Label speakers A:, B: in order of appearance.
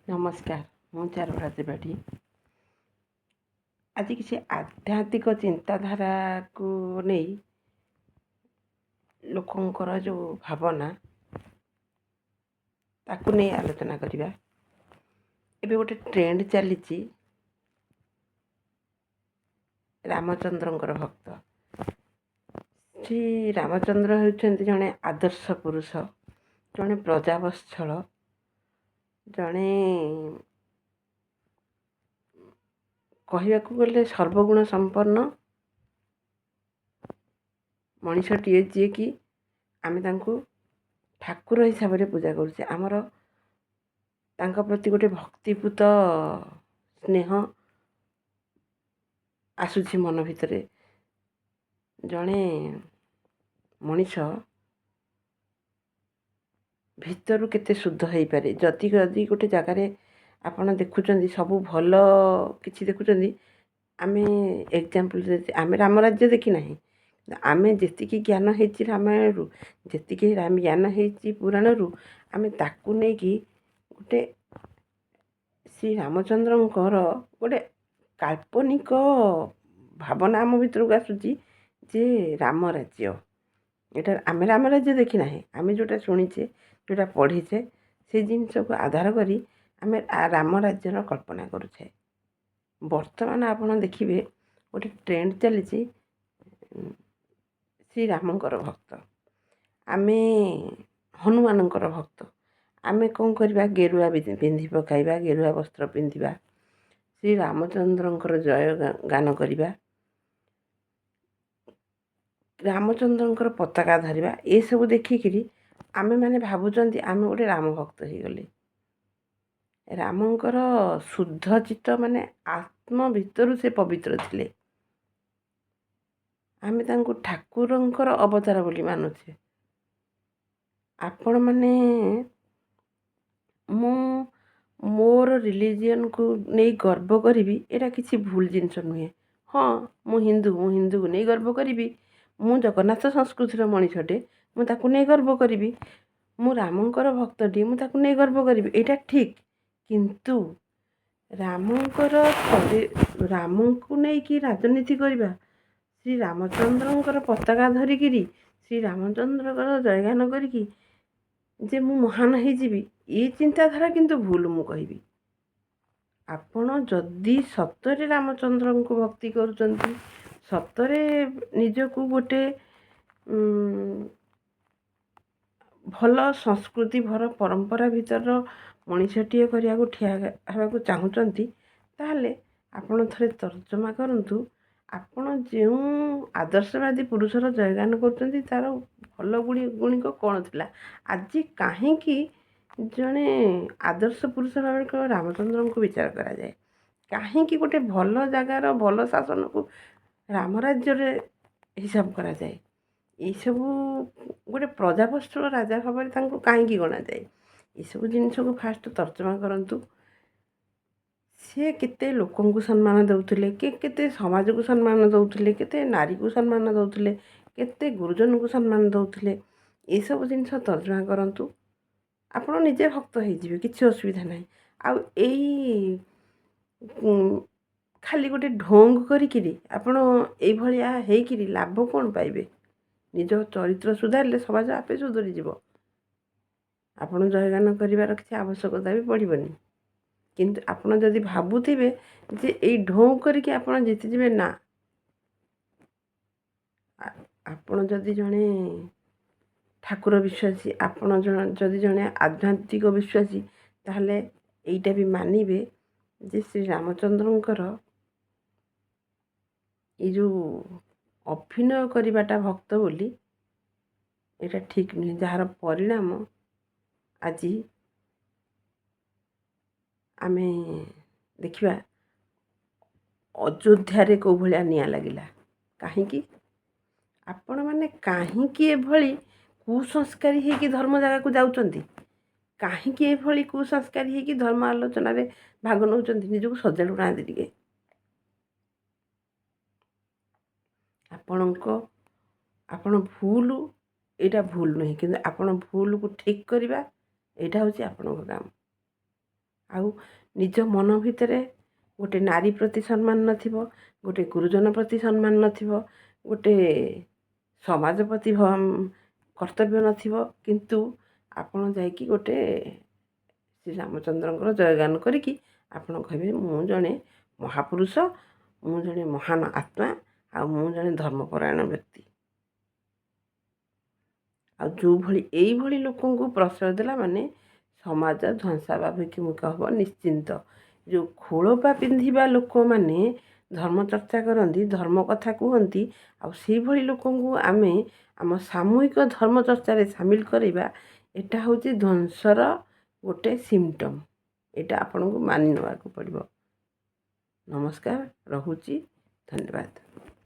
A: ନମସ୍କାର, ମୁଁ ଚାରୁଳା ତ୍ରିପାଠୀ। ଆଜି କିଛି ଆଧ୍ୟାତ୍ମିକ ଚିନ୍ତାଧାରାକୁ ନେଇ ଲୋକଙ୍କର ଯେଉଁ ଭାବନା ତାକୁ ନେଇ ଆଲୋଚନା କରିବା। ଏବେ ଗୋଟେ ଟ୍ରେଣ୍ଡ ଚାଲିଛି ରାମଚନ୍ଦ୍ରଙ୍କର ଭକ୍ତ। ଶ୍ରୀ ରାମଚନ୍ଦ୍ର ହେଉଛନ୍ତି ଜଣେ ଆଦର୍ଶ ପୁରୁଷ, ଜଣେ ପ୍ରଜାବତ୍ସଳ, ଜଣେ କହିବାକୁ ଗଲେ ସର୍ବଗୁଣ ସମ୍ପନ୍ନ ମଣିଷଟିଏ, ଯିଏକି ଆମେ ତାଙ୍କୁ ଠାକୁର ହିସାବରେ ପୂଜା କରୁଛେ। ଆମର ତାଙ୍କ ପ୍ରତି ଗୋଟେ ଭକ୍ତିପୂତ ସ୍ନେହ ଆସୁଛି ମନ ଭିତରେ। ଜଣେ ମଣିଷ ଭିତରୁ କେତେ ଶୁଦ୍ଧ ହେଇପାରେ। ଯଦି ଗୋଟେ ଜାଗାରେ ଆପଣ ଦେଖୁଛନ୍ତି ସବୁ ଭଲ କିଛି ଦେଖୁଛନ୍ତି, ଆମେ ଏକ୍ଜାମ୍ପଲ୍ ଆମେ ରାମ ରାଜ୍ୟ ଦେଖିନାହିଁ, ଆମେ ଯେତିକି ଜ୍ଞାନ ହେଇଛି ରାମାୟଣରୁ, ଯେତିକି ଜ୍ଞାନ ହେଇଛି ପୁରାଣରୁ, ଆମେ ତାକୁ ନେଇକି ଗୋଟେ ଶ୍ରୀ ରାମଚନ୍ଦ୍ରଙ୍କର ଗୋଟେ କାଳ୍ପନିକ ଭାବନା ଆମ ଭିତରକୁ ଆସୁଛି ଯେ ରାମ ରାଜ୍ୟ। ଏଇଟା ଆମେ ରାମ ରାଜ୍ୟ ଦେଖିନାହିଁ, ଆମେ ଯେଉଁଟା ଶୁଣିଛେ, ଯେଉଁଟା ପଢ଼ିଛେ, ସେଇ ଜିନିଷକୁ ଆଧାର କରି ଆମେ ରାମ ରାଜ୍ୟର କଳ୍ପନା କରୁଛେ। ବର୍ତ୍ତମାନ ଆପଣ ଦେଖିବେ ଗୋଟେ ଟ୍ରେଣ୍ଡ ଚାଲିଛି ଶ୍ରୀରାମଙ୍କର ଭକ୍ତ, ଆମେ ହନୁମାନଙ୍କର ଭକ୍ତ। ଆମେ କ'ଣ କରିବା? ଗେରୁଆ ପିନ୍ଧି ପକାଇବା, ଗେରୁଆ ବସ୍ତ୍ର ପିନ୍ଧିବା, ଶ୍ରୀରାମଚନ୍ଦ୍ରଙ୍କର ଜୟ ଗାନ କରିବା, ରାମଚନ୍ଦ୍ରଙ୍କର ପତାକା ଧରିବା। ଏସବୁ ଦେଖିକିରି ଆମେମାନେ ଭାବୁଛନ୍ତି ଆମେ ଗୋଟେ ରାମ ଭକ୍ତ ହେଇଗଲେ। ରାମଙ୍କର ଶୁଦ୍ଧ ଚିତ୍ତ, ମାନେ ଆତ୍ମ ଭିତରୁ ସେ ପବିତ୍ର ଥିଲେ। ଆମେ ତାଙ୍କୁ ଠାକୁରଙ୍କର ଅବତାର ବୋଲି ମାନୁଛେ। ଆପଣମାନେ, ମୁଁ ମୋର ରିଲିଜିଅନ୍କୁ ନେଇ ଗର୍ବ କରିବି, ଏଇଟା କିଛି ଭୁଲ ଜିନିଷ ନୁହେଁ। ହଁ, ମୁଁ ହିନ୍ଦୁକୁ ନେଇ ଗର୍ବ କରିବି। ମୁଁ ଜଗନ୍ନାଥ ସଂସ୍କୃତିର ମଣିଷଟେ, ମୁଁ ତାକୁ ନେଇ ଗର୍ବ କରିବି। ମୁଁ ରାମଙ୍କର ଭକ୍ତଟିଏ, ମୁଁ ତାକୁ ନେଇ ଗର୍ବ କରିବି। ଏଇଟା ଠିକ୍। କିନ୍ତୁ ରାମଙ୍କୁ ନେଇକି ରାଜନୀତି କରିବା, ଶ୍ରୀରାମଚନ୍ଦ୍ରଙ୍କର ପତାକା ଧରିକିରି, ଶ୍ରୀରାମଚନ୍ଦ୍ରଙ୍କର ଜୟଗାନ କରିକି ଯେ ମୁଁ ମହାନ ହେଇଯିବି, ଏ ଚିନ୍ତାଧାରା କିନ୍ତୁ ଭୁଲ। ମୁଁ କହିବି, ଆପଣ ଯଦି ସତରେ ରାମଚନ୍ଦ୍ରଙ୍କୁ ଭକ୍ତି କରୁଛନ୍ତି, ସତରେ ନିଜକୁ ଗୋଟେ ଭଲ ସଂସ୍କୃତି, ଭଲ ପରମ୍ପରା ଭିତରର ମଣିଷଟିଏ କରିବାକୁ ଠିଆ ହେବାକୁ ଚାହୁଁଛନ୍ତି, ତାହେଲେ ଆପଣ ଥରେ ତର୍ଜମା କରନ୍ତୁ। ଆପଣ ଯେଉଁ ଆଦର୍ଶବାଦୀ ପୁରୁଷର ଜୟଗାନ କରୁଛନ୍ତି, ତା'ର ଭଲ ଗୁଣିକ କ'ଣ ଥିଲା? ଆଜି କାହିଁକି ଜଣେ ଆଦର୍ଶ ପୁରୁଷ ଭାବରେ ରାମଚନ୍ଦ୍ରଙ୍କୁ ବିଚାର କରାଯାଏ? କାହିଁକି ଗୋଟେ ଭଲ ଜାଗାର ଭଲ ଶାସନକୁ ରାମ ରାଜ୍ୟରେ ହିସାବ କରାଯାଏ? ଏଇସବୁ ଗୋଟେ ପ୍ରଜାବତ୍ସଳ ରାଜା ଭାବରେ ତାଙ୍କୁ କାହିଁକି ଗଣାଯାଏ? ଏସବୁ ଜିନିଷକୁ ଫାଷ୍ଟ ତର୍ଜମା କରନ୍ତୁ। ସେ କେତେ ଲୋକଙ୍କୁ ସମ୍ମାନ ଦେଉଥିଲେ, କେତେ ସମାଜକୁ ସମ୍ମାନ ଦେଉଥିଲେ, କେତେ ନାରୀକୁ ସମ୍ମାନ ଦେଉଥିଲେ, କେତେ ଗୁରୁଜନଙ୍କୁ ସମ୍ମାନ ଦେଉଥିଲେ, ଏସବୁ ଜିନିଷ ତର୍ଜମା କରନ୍ତୁ। ଆପଣ ନିଜେ ଭକ୍ତ ହେଇଯିବେ, କିଛି ଅସୁବିଧା ନାହିଁ। ଆଉ ଏଇ ଖାଲି ଗୋଟେ ଢୋଙ୍ଗ କରିକିରି ଆପଣ ଏଇଭଳିଆ ହେଇକିରି ଲାଭ କ'ଣ ପାଇବେ? ନିଜ ଚରିତ୍ର ସୁଧାରିଲେ ସମାଜ ଆପେ ସୁଧରିଯିବ। ଆପଣ ଜୟଗାନ କରିବାର କିଛି ଆବଶ୍ୟକତା ବି ପଡ଼ିବନି। କିନ୍ତୁ ଆପଣ ଯଦି ଭାବୁଥିବେ ଯେ ଏଇ ଢୋଙ୍ଗ କରିକି ଆପଣ ଜିତିଯିବେ, ନା। ଆପଣ ଯଦି ଜଣେ ଠାକୁର ବିଶ୍ୱାସୀ, ଆପଣ ଯଦି ଜଣେ ଆଧ୍ୟାତ୍ମିକ ବିଶ୍ୱାସୀ, ତାହେଲେ ଏଇଟା ବି ମାନିବେ ଯେ ଶ୍ରୀରାମଚନ୍ଦ୍ରଙ୍କର ଏଇ ଯେଉଁ ଅଭିନୟ କରିବାଟା ଭକ୍ତ ବୋଲି, ଏଇଟା ଠିକ୍ ନୁହେଁ। ଯାହାର ପରିଣାମ ଆଜି ଆମେ ଦେଖିବା ଅଯୋଧ୍ୟାରେ କେଉଁ ଭଳିଆ ନିଆଁ ଲାଗିଲା। କାହିଁକି? ଆପଣମାନେ କାହିଁକି ଏଭଳି କୁସଂସ୍କାରୀ ହେଇକି ଧର୍ମ ଜାଗାକୁ ଯାଉଛନ୍ତି? କାହିଁକି ଏଭଳି କୁସଂସ୍କାରୀ ହେଇକି ଧର୍ମ ଆଲୋଚନାରେ ଭାଗ ନେଉଛନ୍ତି? ନିଜକୁ ସଜାଡ଼ୁନାହାନ୍ତି ଟିକେ। ଆପଣ ଭୁଲ, ଏଇଟା ଭୁଲ ନୁହେଁ, କିନ୍ତୁ ଆପଣ ଭୁଲକୁ ଠିକ୍ କରିବା, ଏଇଟା ହେଉଛି ଆପଣଙ୍କ କାମ। ଆଉ ନିଜ ମନ ଭିତରେ ଗୋଟେ ନାରୀ ପ୍ରତି ସମ୍ମାନ ନଥିବ, ଗୋଟେ ଗୁରୁଜନ ପ୍ରତି ସମ୍ମାନ ନଥିବ, ଗୋଟେ ସମାଜ ପ୍ରତି କର୍ତ୍ତବ୍ୟ ନଥିବ, କିନ୍ତୁ ଆପଣ ଯାଇକି ଗୋଟେ ଶ୍ରୀରାମଚନ୍ଦ୍ରଙ୍କର ଜୟଗାନ କରିକି ଆପଣ କହିବେ ମୁଁ ଜଣେ ମହାପୁରୁଷ, ମୁଁ ଜଣେ ମହାନ ଆତ୍ମା, ଆଉ ମୁଁ ଜଣେ ଧର୍ମପରାୟଣ ବ୍ୟକ୍ତି। ଆଉ ଏଇଭଳି ଲୋକଙ୍କୁ ପ୍ରଶ୍ରୟ ଦେଲା ମାନେ ସମାଜ ଧ୍ୱଂସାଭିମୁଖ ହେବ ନିଶ୍ଚିନ୍ତ। ଯେଉଁ ଖୋଳପା ପିନ୍ଧିବା ଲୋକମାନେ ଧର୍ମ ଚର୍ଚ୍ଚା କରନ୍ତି, ଧର୍ମ କଥା କୁହନ୍ତି, ଆଉ ସେଇଭଳି ଲୋକଙ୍କୁ ଆମେ ଆମ ସାମୂହିକ ଧର୍ମ ଚର୍ଚ୍ଚାରେ ସାମିଲ କରିବା, ଏଇଟା ହେଉଛି ଧ୍ୱଂସର ଗୋଟେ ସିମ୍ପଟମ୍। ଏଇଟା ଆପଣଙ୍କୁ ମାନି ନେବାକୁ ପଡ଼ିବ। ନମସ୍କାର, ରହୁଛି, ଧନ୍ୟବାଦ।